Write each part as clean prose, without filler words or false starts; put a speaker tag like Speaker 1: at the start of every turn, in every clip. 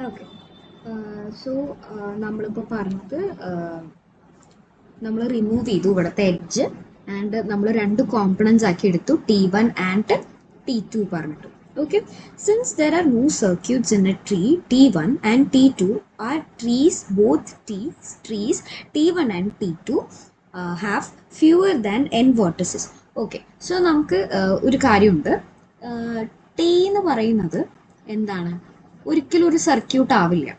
Speaker 1: Okay. So നമ്മളിപ്പോൾ പറഞ്ഞത് നമ്മൾ റിമൂവ് ചെയ്തു ഇവിടുത്തെ എഡ്ജ് ആൻഡ് നമ്മൾ രണ്ട് കോമ്പണൻസ് ആക്കി എടുത്തു T1 and T2 പറഞ്ഞിട്ടു. Okay, since there are no circuits in a tree, T1 and T2 are trees, both trees T1 and T2 have fewer than n vertices. Okay, so നമുക്ക് ഒരു കാര്യമുണ്ട്, T എന്ന് പറയുന്നത് എന്താണ്, ഒരിക്കലും ഒരു സർക്യൂട്ട് ആവില്ല,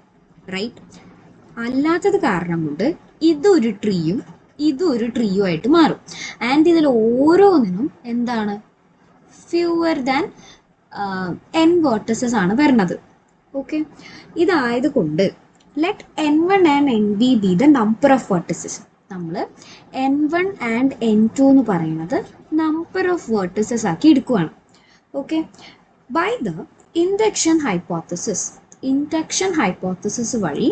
Speaker 1: right? അല്ലാത്തത് കാരണം കൊണ്ട് ഇതൊരു ട്രീയും ഇതൊരു ട്രീയും ആയിട്ട് മാറും. ആൻഡ് ഇതിൽ ഓരോന്നിനും എന്താണ്, ഫ്യൂവർ ദാൻ n vertices ആണ് വരുന്നത്. ഓക്കെ, ഇതായതുകൊണ്ട് let n1 and n2 be the number of vertices. നമ്മൾ n1 ആൻഡ് n2 എന്ന് പറയുന്നത് നമ്പർ ഓഫ് vertices ആക്കി എടുക്കുകയാണ്. Okay, by the induction hypothesis വഴി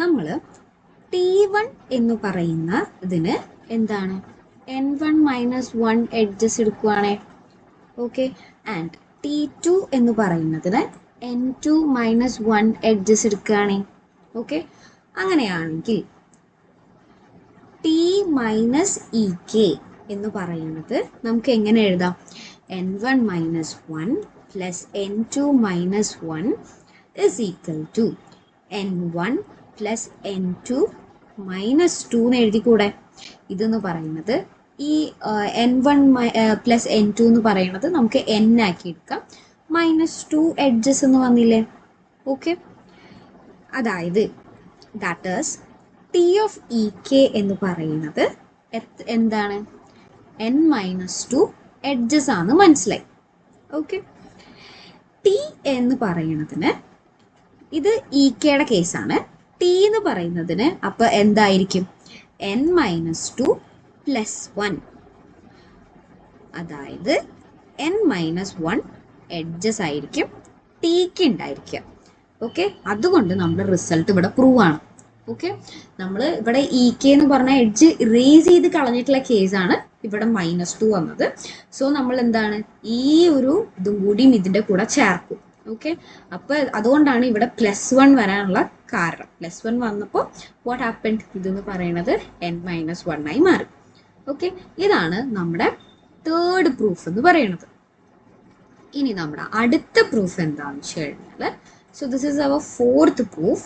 Speaker 1: നമ്മൾ T1 എന്ന് പറയുന്ന ഇതിന് എന്താണ്, n1 മൈനസ് 1 എഡ്ജസ് എടുക്കുവാണേ. ഓക്കെ, ആൻഡ് T2 എന്ന് പറയുന്നതിന് n2 മൈനസ് 1 എഡ്ജസ് എടുക്കുകയാണേ. ഓക്കെ, അങ്ങനെയാണെങ്കിൽ T മൈനസ് EK എന്ന് പറയുന്നത് നമുക്ക് എങ്ങനെ എഴുതാം, n1 minus 1 plus n2 minus 1 is equal to n1 plus n2 minus 2 എന്ന് എഴുതിക്കൂടെ? ഇതെന്ന് പറയുന്നത് ഈ n1 പ്ലസ് n2 എന്ന് പറയുന്നത് നമുക്ക് n ആക്കി എടുക്കാം, മൈനസ് 2 എഡ്ജസ് എന്ന് വന്നില്ലേ? ഓക്കെ, അതായത് that is T of EK എന്ന് പറയുന്നത് എന്താണ്, n മൈനസ് 2 എഡ്ജസ് ആണ്, മനസ്സിലായി? ഓക്കെ, T എന്ന് പറയുന്നതിന് ഇത് EKയുടെ കേസാണ്. T എന്ന് പറയുന്നതിന് അപ്പോൾ എന്തായിരിക്കും, n മൈനസ് 2 പ്ലസ് 1, അതായത് n മൈനസ് 1 എഡ്ജസ് ആയിരിക്കും Tക്ക് ഉണ്ടായിരിക്കുക. ഓക്കെ, അതുകൊണ്ട് നമ്മുടെ റിസൾട്ട് ഇവിടെ പ്രൂവ് ആണ്. ഓക്കെ, നമ്മൾ ഇവിടെ EK എന്ന് പറഞ്ഞ എഡ്ജ് ഇറേസ് ചെയ്ത് കളഞ്ഞിട്ടുള്ള കേസാണ് ഇവിടെ -2 വന്നത്. സോ നമ്മൾ എന്താണ്, ഈ ഒരു ഇതും കൂടിയും ഇതിൻ്റെ കൂടെ ചേർക്കും. ഓക്കെ, അപ്പോൾ അതുകൊണ്ടാണ് ഇവിടെ +1 വരാനുള്ള കാരണം. +1 വന്നപ്പോൾ വാട്ട് ഹാപ്പൻഡ്, ഇതെന്ന് പറയുന്നത് n-1 ആയി മാറി. ഓക്കെ, ഇതാണ് നമ്മുടെ തേർഡ് പ്രൂഫ് എന്ന് പറയുന്നത്. ഇനി നമ്മുടെ അടുത്ത പ്രൂഫ് എന്താണെന്ന് വെച്ച് കഴിഞ്ഞാൽ, so this is our fourth proof.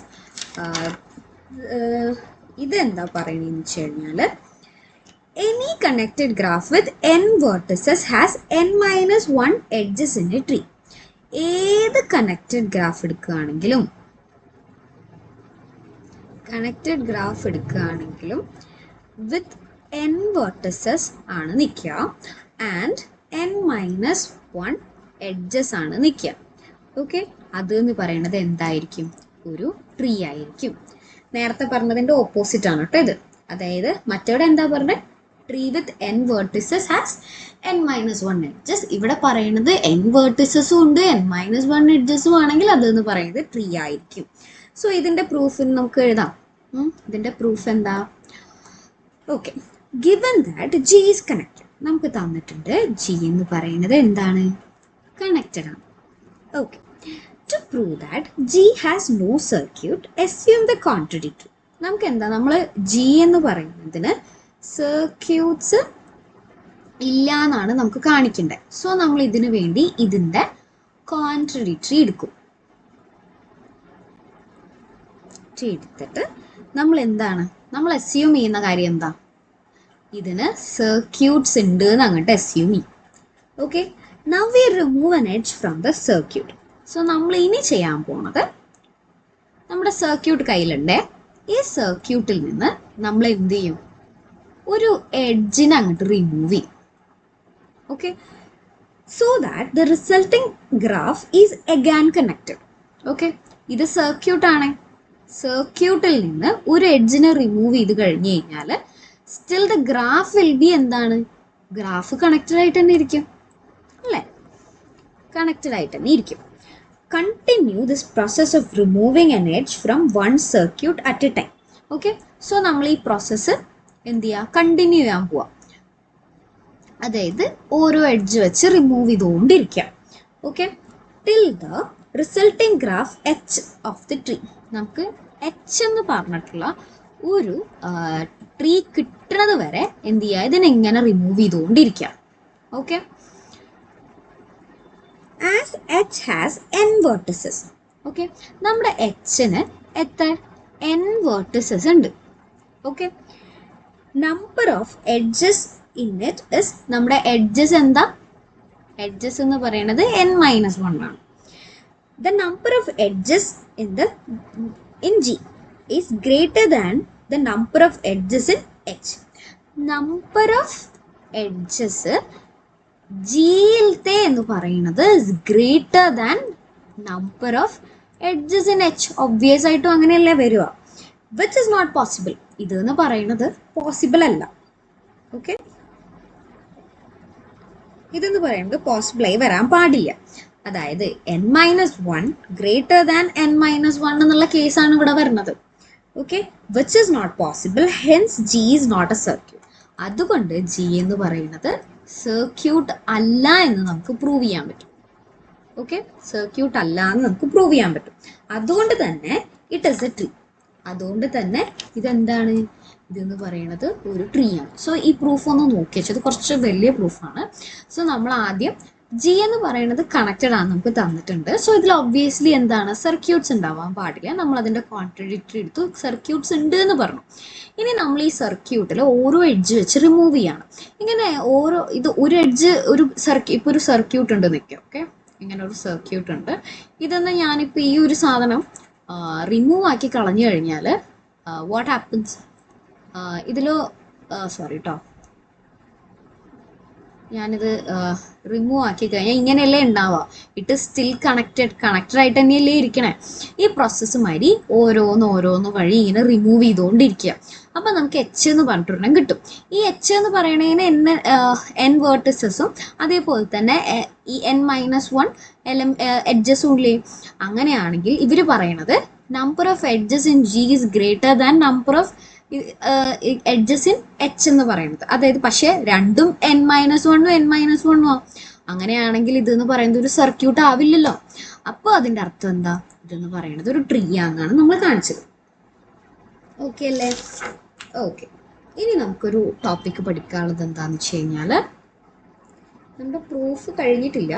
Speaker 1: ഇതെന്താ പറയുന്നതെന്ന് വെച്ച് കഴിഞ്ഞാൽ, any connected graph with n vertices has n-1 edges in a tree. ഏത് കണക്റ്റഡ് ഗ്രാഫ് എടുക്കുകയാണെങ്കിലും വിത്ത് n vertices ആണ് നിൽക്കുക ആൻഡ് n-1 എഡ്ജസ് ആണ് നിൽക്കുക. ഓക്കെ, അത് എന്ന് പറയുന്നത് എന്തായിരിക്കും, ഒരു ട്രീ ആയിരിക്കും. നേരത്തെ പറഞ്ഞതിൻ്റെ ഓപ്പോസിറ്റ് ആണ് കേട്ടോ ഇത്. അതായത് മറ്റവിടെ എന്താ പറഞ്ഞത്, tree with n vertices has n-1 edges. ഇവിടെ പറയുന്നത് n vertices ഉണ്ട് n-1 edges ആണെങ്കിൽ അതെന്ന് പറയുന്നത് ട്രീ ആയിരിക്കും. സോ ഇതിൻ്റെ പ്രൂഫിന് നമുക്ക് എഴുതാം. ഇതിൻ്റെ പ്രൂഫ് എന്താ, okay, given that G is connected. നമുക്ക് തന്നിട്ടുണ്ട് G എന്ന് പറയുന്നത് എന്താണ്, കണക്റ്റഡ് ആണ്. Okay, to prove that G has no circuit, assume the contrary true. നമുക്ക് എന്താ, നമ്മൾ G എന്ന് പറയുന്നതിന് സർക്യൂട്ട്സ് ഇല്ല എന്നാണ് നമുക്ക് കാണിക്കേണ്ടത്. സോ നമ്മൾ ഇതിനു വേണ്ടി ഇതിൻ്റെ കോൺട്രഡിക്ടറി എടുക്കും. എടുത്തിട്ട് നമ്മൾ എന്താണ്, നമ്മൾ അസ്യൂം ചെയ്യുന്ന കാര്യം എന്താ, ഇതിന് സർക്യൂട്ട്സ് ഉണ്ട് എന്ന് അങ്ങോട്ട് അസ്യൂം ചെയ്യും. Okay, now we remove an edge from the circuit. So നമ്മൾ ഇനി ചെയ്യാൻ പോണത്, നമ്മുടെ സർക്യൂട്ട് കയ്യിലുണ്ട്, ഈ സർക്യൂട്ടിൽ നിന്ന് നമ്മൾ എന്ത് ചെയ്യും, ഒരു എഡ്ജിനെ അങ്ങോട്ട് റിമൂവ് ചെയ്യും. Okay, so that the resulting graph is again connected. Okay, ഇത് സർക്യൂട്ടാണ്. സർക്യൂട്ടിൽ നിന്ന് ഒരു എഡ്ജിനെ റിമൂവ് ചെയ്ത് കഴിഞ്ഞ് കഴിഞ്ഞാൽ still the graph will be എന്താണ്, ഗ്രാഫ് കണക്റ്റഡ് ആയിട്ട് തന്നെ ഇരിക്കും അല്ലേ, കണക്റ്റഡ് ആയിട്ട് തന്നെ ഇരിക്കും. Continue this process of removing an edge from one circuit at a time. Okay, so നമ്മൾ ഈ പ്രോസസ്സ് എന്ത് ചെയ്യുക, കണ്ടിന്യൂ ചെയ്യാൻ പോവാം. അതായത് ഓരോ എഡ്ജ് വെച്ച് റിമൂവ് ചെയ്തുകൊണ്ടിരിക്കാം. Okay, till the resulting graph H of the tree. നമുക്ക് എച്ച് എന്ന് പറഞ്ഞിട്ടുള്ള ഒരു ട്രീ കിട്ടുന്നത് വരെ എന്ത് ചെയ്യുക, ഇതിനെങ്ങനെ റിമൂവ് ചെയ്തുകൊണ്ടിരിക്കാം. Okay, as H has n vertices. Okay, നമ്മുടെ എച്ചിന് എത്ര n വെർട്ടിസസ് ഉണ്ട്. Okay, number of edges in it is, നമ്മുടെ എഡ്ജസ് എന്താ, എഡ്ജസ് എന്ന് പറയുന്നത് n-1 ആണ്. The number of edges in G is greater than the number of edges in H. Number of edges ജിയിലത്തെ എന്ന് പറയുന്നത് is greater than number of edges in H. Obvious ആയിട്ടും അങ്ങനെയല്ലേ വരിക. Which is not possible. ഇത് എന്ന് പറയുന്നത് possible അല്ല. Okay, ഇതെന്ന് പറയുന്നത് പോസിബിളായി വരാൻ പാടില്ല. അതായത് n-1 ഗ്രേറ്റർ ദാൻ n-1 എന്നുള്ള കേസാണ് ഇവിടെ വരുന്നത്. Okay, which is not possible, hence G is not a circuit. അതുകൊണ്ട് ജി എന്ന് പറയുന്നത് സർക്യൂട്ട് അല്ല എന്ന് നമുക്ക് പ്രൂവ് ചെയ്യാൻ പറ്റും. ഓക്കെ, സർക്യൂട്ട് അല്ല എന്ന് നമുക്ക് പ്രൂവ് ചെയ്യാൻ പറ്റും. അതുകൊണ്ട് തന്നെ ഇറ്റ് ഇസ് എ ട്രീ. അതുകൊണ്ട് തന്നെ ഇതെന്താണ്, ഇതെന്ന് പറയുന്നത് ഒരു ട്രീ ആണ്. സോ ഈ പ്രൂഫ് ഒന്ന് നോക്കി വെച്ചത് കുറച്ച് വലിയ പ്രൂഫാണ്. സോ നമ്മൾ ആദ്യം ജി എന്ന് പറയുന്നത് കണക്റ്റഡ് ആണ് നമുക്ക് തന്നിട്ടുണ്ട്. സോ ഇതിൽ ഒബ്വിയസ്ലി എന്താണ്, സർക്യൂട്ട്സ് ഉണ്ടാവാൻ പാടില്ല. നമ്മൾ അതിൻ്റെ കോൺട്രഡിക്ടറി എടുത്തു, സർക്യൂട്ട്സ് ഉണ്ട് എന്ന് പറഞ്ഞു. ഇനി നമ്മൾ ഈ സർക്യൂട്ടിൽ ഓരോ എഡ്ജ് വെച്ച് റിമൂവ് ചെയ്യണം. ഇങ്ങനെ ഓരോ ഇത് ഒരു എഡ്ജ് ഒരു ഇപ്പോൾ ഒരു സർക്യൂട്ട് ഉണ്ട് നിൽക്കുക. ഓക്കെ, ഇങ്ങനെ ഒരു സർക്യൂട്ട് ഉണ്ട്. ഇതെന്ന് ഞാനിപ്പോൾ ഈ ഒരു സാധനം റിമൂവ് ആക്കി കളഞ്ഞു കഴിഞ്ഞാൽ വാട്ട് ഹാപ്പൻസ്, ഇതിൽ സോറി കേട്ടോ, ഞാനിത് റിമൂവ് ആക്കി കഴിഞ്ഞാൽ ഇങ്ങനെയല്ലേ ഉണ്ടാവുക. ഇറ്റ് സ്റ്റിൽ കണക്റ്റഡ് ആയിട്ട് തന്നെയല്ലേ ഇരിക്കണേ. ഈ പ്രോസസ്സ് മാതിരി ഓരോന്ന് വഴി ഇങ്ങനെ റിമൂവ് ചെയ്തുകൊണ്ടിരിക്കുക. അപ്പം നമുക്ക് എച്ച് എന്ന് പറഞ്ഞിട്ടൊരെണ്ണം കിട്ടും. ഈ എച്ച് എന്ന് പറയണതിന് n വേർട്ടിസസും അതേപോലെ തന്നെ ഈ n-1 എഡ്ജസും ഇല്ലേ. അങ്ങനെയാണെങ്കിൽ ഇവർ പറയണത് number of edges in G is greater than number of edges in H എന്ന് പറയുന്നത്. അതായത് പക്ഷെ രണ്ടും n-1 n-1 അങ്ങനെയാണെങ്കിൽ ഇതെന്ന് പറയുന്നത് ഒരു സർക്യൂട്ട് ആവില്ലല്ലോ. അപ്പോൾ അതിൻ്റെ അർത്ഥം എന്താ, ഇതെന്ന് പറയുന്നത് ഒരു ട്രീ ആണെന്നാണ് നമ്മൾ കാണിച്ചത്. ഓക്കെ അല്ലേ? ഓക്കെ, ഇനി നമുക്കൊരു ടോപ്പിക്ക് പഠിക്കാനുള്ളത് എന്താണെന്ന് വെച്ച് കഴിഞ്ഞാൽ, നമ്മുടെ പ്രൂഫ് കഴിഞ്ഞിട്ടില്ല.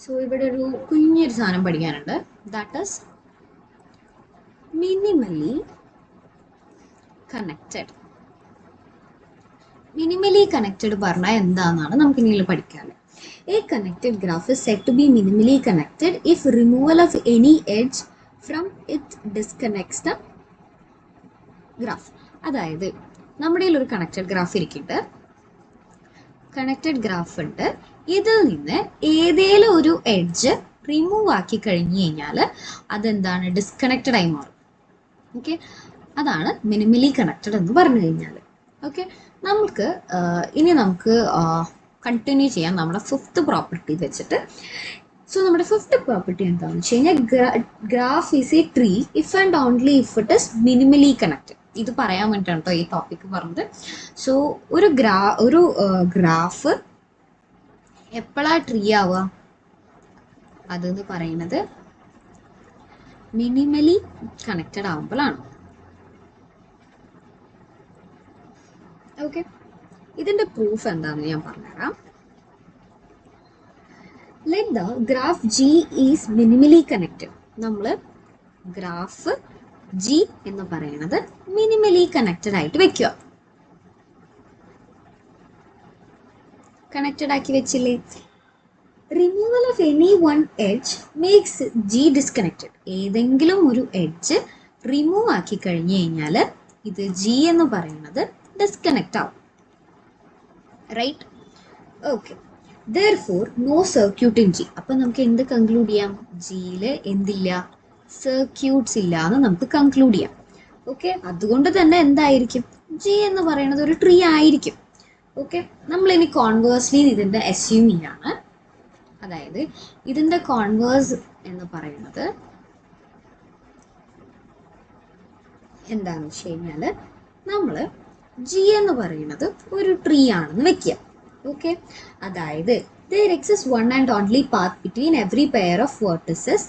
Speaker 1: സോ ഇവിടെ ഒരു കുഞ്ഞൊരു സാധനം പഠിക്കാനുണ്ട്. That is minimally connected. Minimally connected പറഞ്ഞാൽ എന്താണെന്നാണ് നമുക്ക് ഇനി പഠിക്കാൻ. A connected graph is said to be minimally connected if removal of any edge from it disconnects the graph. അതായത് നമ്മുടെ ഒരു കണക്റ്റഡ് ഗ്രാഫ് ഇരിക്കുന്നുണ്ട്, കണക്റ്റഡ് ഗ്രാഫ് ഉണ്ട്. ഇതിൽ നിന്ന് ഏതേലും ഒരു എഡ്ജ് റിമൂവ് ആക്കി കഴിഞ്ഞു കഴിഞ്ഞാൽ അതെന്താണ്, ഡിസ്കണക്റ്റഡ് ആയി മാറും. ഓക്കെ, അതാണ് മിനിമലി കണക്റ്റഡ് എന്ന് പറഞ്ഞു കഴിഞ്ഞാൽ. ഓക്കെ, ഇനി നമുക്ക് കണ്ടിന്യൂ ചെയ്യാം നമ്മുടെ ഫിഫ്ത്ത് പ്രോപ്പർട്ടി വെച്ചിട്ട്. സോ നമ്മുടെ ഫിഫ്ത്ത് പ്രോപ്പർട്ടി എന്താണെന്ന് വെച്ച് കഴിഞ്ഞാൽ, graph is A tree if and only if it is minimally connected. ഇത് പറയാൻ വേണ്ടിയിട്ടാണ് കേട്ടോ ഈ ടോപ്പിക്ക് പറഞ്ഞത്. സോ ഒരു ഗ്രാഫ് എപ്പോഴാണ് ട്രീ ആവുക, അതെന്ന് പറയുന്നത് മിനിമലി കണക്റ്റഡ് ആവുമ്പോഴാണ്. ഓക്കെ, ഇതിന്റെ പ്രൂഫ് എന്താണെന്ന് ഞാൻ പറഞ്ഞുതരാം. Let the graph G is minimally connected. നമ്മൾ ഗ്രാഫ് ജി എന്ന് പറയുന്നത് മിനിമലി കണക്റ്റഡ് ആയിട്ട് വെക്കുക. കണക്റ്റഡ് ആക്കി വെച്ചില്ലേ. Removal of any one edge makes G disconnected. ഏതെങ്കിലും ഒരു എഡ്ജ് റിമൂവ് ആക്കി കഴിഞ്ഞു കഴിഞ്ഞാൽ ഇത് ജി എന്ന് പറയുന്നത് ഡിസ്കണക്റ്റ് ആവും. Right? Okay, Therefore, no circuit in G. അപ്പം നമുക്ക് എന്ത് കൺക്ലൂഡ് ചെയ്യാം? ജിയിൽ എന്തില്ല? സർക്യൂട്ട്സ് ഇല്ല എന്ന് നമുക്ക് കൺക്ലൂഡ് ചെയ്യാം. ഓക്കെ, അതുകൊണ്ട് തന്നെ എന്തായിരിക്കും? ജി എന്ന് പറയുന്നത് ഒരു ട്രീ ആയിരിക്കും. ഓക്കെ, നമ്മളിനി കോൺവേഴ്സ്ലി ഇതിൻ്റെ അസ്യൂം ചെയ്യാണ്. അതായത് ഇതിൻ്റെ കോൺവേഴ്സ് എന്ന് പറയുന്നത് എന്താണെന്ന് വെച്ച് കഴിഞ്ഞാൽ നമ്മൾ ജി എന്ന് പറയുന്നത് ഒരു ട്രീ ആണെന്ന് വെക്കുക. ഓക്കെ, അതായത് there exists one and only path between every pair of vertices.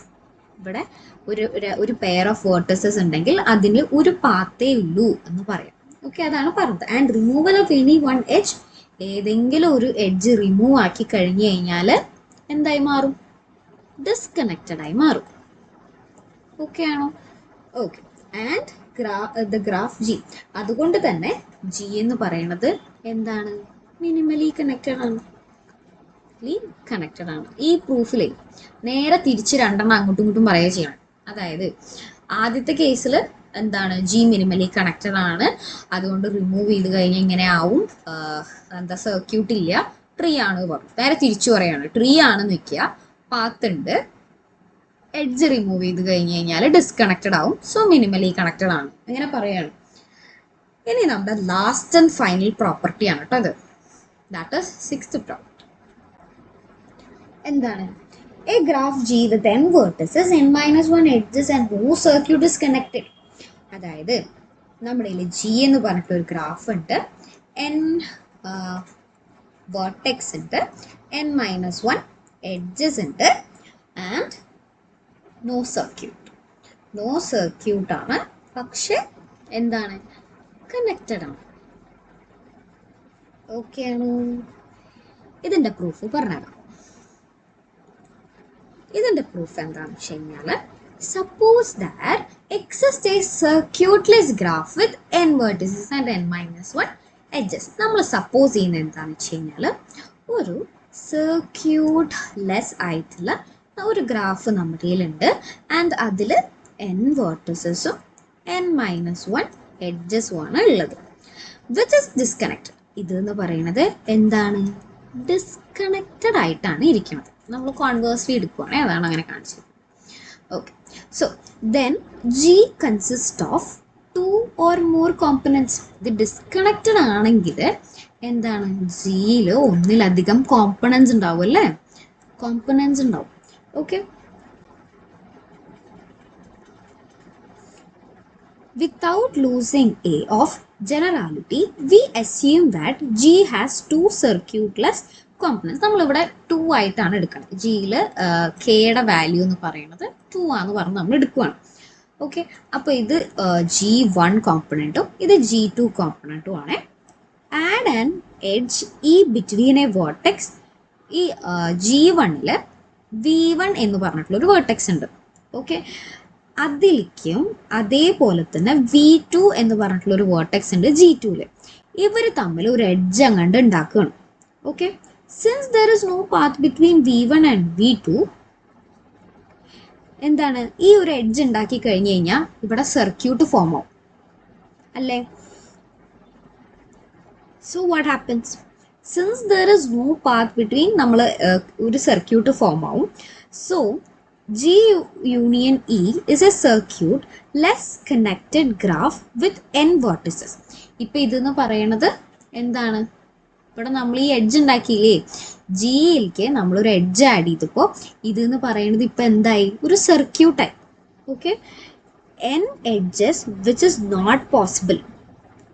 Speaker 1: ഇവിടെ ഒരു പെയർ ഓഫ് വേർട്ടസസ് ഉണ്ടെങ്കിൽ അതിന് ഒരു പാത്തേ ഉള്ളൂ എന്ന് പറയാം. ഓക്കെ, അതാണ് പറഞ്ഞത്. And removal of any one edge, ഏതെങ്കിലും ഒരു എഡ്ജ് റിമൂവ് ആക്കി കഴിഞ്ഞു കഴിഞ്ഞാൽ എന്തായി മാറും? ഡിസ്കണക്റ്റഡ് ആയി മാറും. ഓക്കെ ആണോ? Okay, and the graph G, അതുകൊണ്ട് തന്നെ ജി എന്ന് പറയുന്നത് എന്താണ്? മിനിമലി കണക്റ്റഡ് ആണ്. കണക്റ്റഡ് ആണ്. ഈ പ്രൂഫിൽ നേരെ തിരിച്ച് രണ്ടെണ്ണം അങ്ങോട്ടും ഇങ്ങോട്ടും പറയുക ചെയ്യണം. അതായത് ആദ്യത്തെ കേസിൽ എന്താണ്? ജി മിനിമലി കണക്റ്റഡ് ആണ്, അതുകൊണ്ട് റിമൂവ് ചെയ്ത് കഴിഞ്ഞാൽ ഇങ്ങനെ ആവും, എന്താ സർക്യൂട്ട് ഇല്ല, ട്രീ ആണ് പറഞ്ഞു. നേരെ തിരിച്ചു പറയാണ്, ട്രീ ആണെന്ന് വെക്കുക, പാത്ത് ഉണ്ട്, എഡ്ജ് റിമൂവ് ചെയ്ത് കഴിഞ്ഞ് കഴിഞ്ഞാൽ ഡിസ്കണക്റ്റഡ് ആവും, സോ മിനിമലി കണക്റ്റഡ് ആണ്, അങ്ങനെ പറയാണ്. ഇനി നമ്മുടെ ലാസ്റ്റ് ആൻഡ് ഫൈനൽ പ്രോപ്പർട്ടി ആണ് കേട്ടോ അത്. That is sixth property. എന്താണ്? A graph G with n vertices, n-1 edges and no circuit is connected. അതായത് നമ്മുടെ ജി എന്ന് പറഞ്ഞിട്ട് ഒരു ഗ്രാഫ് ഉണ്ട്, n vertex ഉണ്ട്, n-1 edges ഉണ്ട്, and no circuit. No circuit ആണ്, പക്ഷെ എന്താണ്? കണക്റ്റഡ് ആണ്. ഓക്കെ ആണോ? ഇതിന്റെ പ്രൂഫ് പറഞ്ഞുതരാം. ഇതിന്റെ പ്രൂഫ് എന്താണെന്ന് വെച്ച് കഴിഞ്ഞാൽ, suppose that exist a circuitless graph with n vertices and n-1 edges. നമ്മൾ സപ്പോസ് ചെയ്യുന്നത് എന്താണെന്ന് വെച്ച് കഴിഞ്ഞാൽ, ഒരു സർക്യൂട്ട് ലെസ് ആയിട്ടുള്ള ഒരു ഗ്രാഫ് നമ്മുടെ കയ്യിലുണ്ട്, ആൻഡ് അതിൽ n verticesഉം n-1 edgesഉം ആണ് ഉള്ളത്, വിച്ച് ഇസ് ഡിസ്കണക്റ്റഡ്. ഇതെന്ന് പറയുന്നത് എന്താണ്? ഡിസ്കണക്റ്റഡ് ആയിട്ടാണ് ഇരിക്കുന്നത്. നമ്മൾ കോൺവേഴ്സ്ലി എടുക്കുവാണെങ്കിൽ അതാണ് അങ്ങനെ കാണിച്ചത്. Okay, so then G consist of 2 or more components. ഇത് ഡിസ്കണക്റ്റഡ് ആണെങ്കിൽ എന്താണ്? ജിയിൽ ഒന്നിലധികം കോമ്പണൻസ് ഉണ്ടാവും അല്ലേ? കോമ്പണൻസ് ഉണ്ടാവും. Okay, without losing a of generality, we assume that G has 2 circuitless components. നമ്മളിവിടെ 2 ആയിട്ടാണ് എടുക്കുന്നത്. ജിയിൽ കെയുടെ വാല്യൂ എന്ന് പറയുന്നത് 2 ആണെന്ന് പറഞ്ഞ് നമ്മൾ എടുക്കുകയാണ്. ഓക്കെ, അപ്പോൾ ഇത് G1 കോമ്പണൻറ്റും ഇത് G2 കോമ്പണൻറ്റും ആണ്. ആഡ് ആൻ എഡ്ജ് ഈ ബിറ്റ്വീൻ എ വേർട്ടെക്സ്. ഈ G1ൽ V1 എന്ന് പറഞ്ഞിട്ടുള്ളൊരു വേർട്ടെക്സ് ഉണ്ട്. ഓക്കെ, അതിലേക്കും അതേപോലെ തന്നെ V2 എന്ന് പറഞ്ഞിട്ടുള്ള ഒരു വേർട്ടെക്സ് ഉണ്ട് G2ൽ. ഇവർ തമ്മിൽ ഒരു എഡ്ജ് അങ്ങോട്ട് ഉണ്ടാക്കുകയാണ്. Okay, since there is no path between V1 and V2, എന്താണ്? ഈ ഒരു എഡ്ജ് ഉണ്ടാക്കി കഴിഞ്ഞ് കഴിഞ്ഞാൽ ഇവിടെ സർക്യൂട്ട് ഫോം ആവും അല്ലേ? So what happens? Since there is no path between, നമ്മൾ ഒരു സർക്യൂട്ട് ഫോം ആവും. So G union E is a circuit less connected graph with n vertices. ഇപ്പം ഇതെന്ന് പറയണത് എന്താണ്? ഇവിടെ നമ്മൾ ഈ എഡ്ജ് ഉണ്ടാക്കിയില്ലേ, ജിയിലേക്ക് നമ്മളൊരു എഡ്ജ് ആഡ് ചെയ്തപ്പോൾ ഇതെന്ന് പറയുന്നത് ഇപ്പം എന്തായി? ഒരു സർക്യൂട്ടായി. Okay, n edges which is not possible.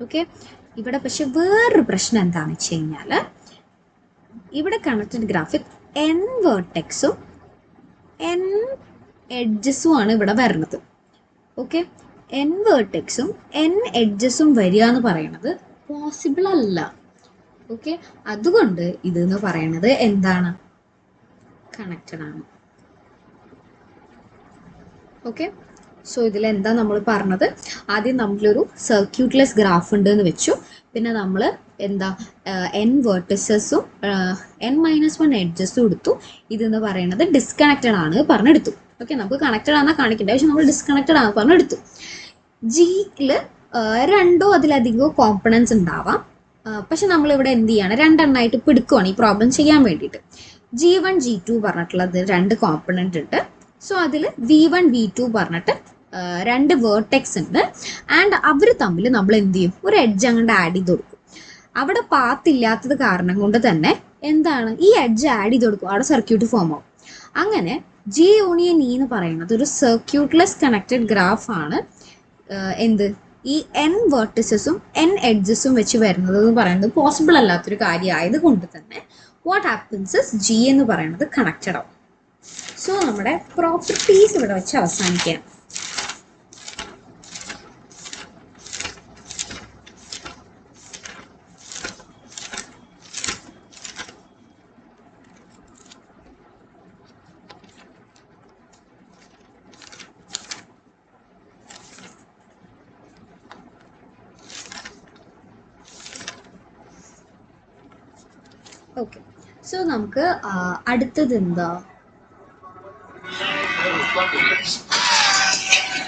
Speaker 1: Okay, ഇവിടെ പക്ഷെ വേറൊരു പ്രശ്നം എന്താണെന്ന് വെച്ച് കഴിഞ്ഞാൽ, ഇവിടെ connected graph with n വേർട്ടെക്സും n എഡ്ജസും ആണ് ഇവിടെ വരുന്നത്. ഓക്കെ, n വേർട്ടെക്സും n എഡ്ജസും വരിക എന്ന് പറയുന്നത് പോസിബിൾ അല്ല. ഓക്കെ, അതുകൊണ്ട് ഇതെന്ന് പറയുന്നത് എന്താണ്? കണക്റ്റഡ് ആണ്. ഓക്കെ, സോ ഇതിലെന്താ നമ്മൾ പറഞ്ഞത്? ആദ്യം നമ്മളൊരു സർക്യൂട്ട്ലെസ് ഗ്രാഫ് ഉണ്ട് എന്ന് വെച്ചു. പിന്നെ നമ്മൾ എന്താ n വേർട്ടിസസും n-1 എഡ്ജസും എടുത്തു. ഇതെന്ന് പറയുന്നത് ഡിസ്കണക്റ്റഡ് ആണ് പറഞ്ഞെടുത്തു. ഓക്കെ, നമുക്ക് കണക്റ്റഡ് ആണെന്നാ കാണിക്കേണ്ടത്, പക്ഷെ നമ്മൾ ഡിസ്കണക്റ്റഡ് ആണ് പറഞ്ഞെടുത്തു. ജിയിൽ 2 അതിലധികമോ കോമ്പണൻസ് ഉണ്ടാവാം. പക്ഷെ നമ്മളിവിടെ എന്ത് ചെയ്യാണ്, രണ്ടെണ്ണമായിട്ട് ഇപ്പോൾ എടുക്കുവാണ് ഈ പ്രോബ്ലം ചെയ്യാൻ വേണ്ടിയിട്ട്. G1 G2 പറഞ്ഞിട്ടുള്ളത് രണ്ട് കോമ്പണൻ്റ് ഉണ്ട്. സോ അതിൽ V1 V2 പറഞ്ഞിട്ട് രണ്ട് വേർട്ടെക്സ് ഉണ്ട്. ആൻഡ് അവർ തമ്മിൽ നമ്മൾ എന്ത് ചെയ്യും, ഒരു എഡ്ജ് അങ്ങോട്ട് ആഡ് ചെയ്ത് കൊടുക്കും. അവിടെ പാത്ത് ഇല്ലാത്തത് കാരണം കൊണ്ട് തന്നെ എന്താണ്, ഈ എഡ്ജ് ആഡ് ചെയ്ത് കൊടുക്കും, അവിടെ സർക്യൂട്ട് ഫോം ആവും. അങ്ങനെ G യൂണിയൻ E എന്ന് പറയുന്നത് ഒരു സർക്യൂട്ട്ലെസ് കണക്റ്റഡ് ഗ്രാഫ് ആണ്. എന്ത്, ഈ n വേർട്ടിസസും n എഡ്ജസും വെച്ച് വരുന്നത് എന്ന് പറയുന്നത് പോസിബിൾ അല്ലാത്തൊരു കാര്യമായത് കൊണ്ട് തന്നെ വാട്ട് ഹാപ്പൻസ് ഇസ് G എന്ന് പറയുന്നത് കണക്റ്റഡ് ആവും. സോ നമ്മുടെ പ്രോപ്പർട്ടീസ് ഇവിടെ വെച്ച് അവസാനിക്കുകയാണ്. ഓക്കെ, സോ നമുക്ക് അടുത്തത് എന്താ,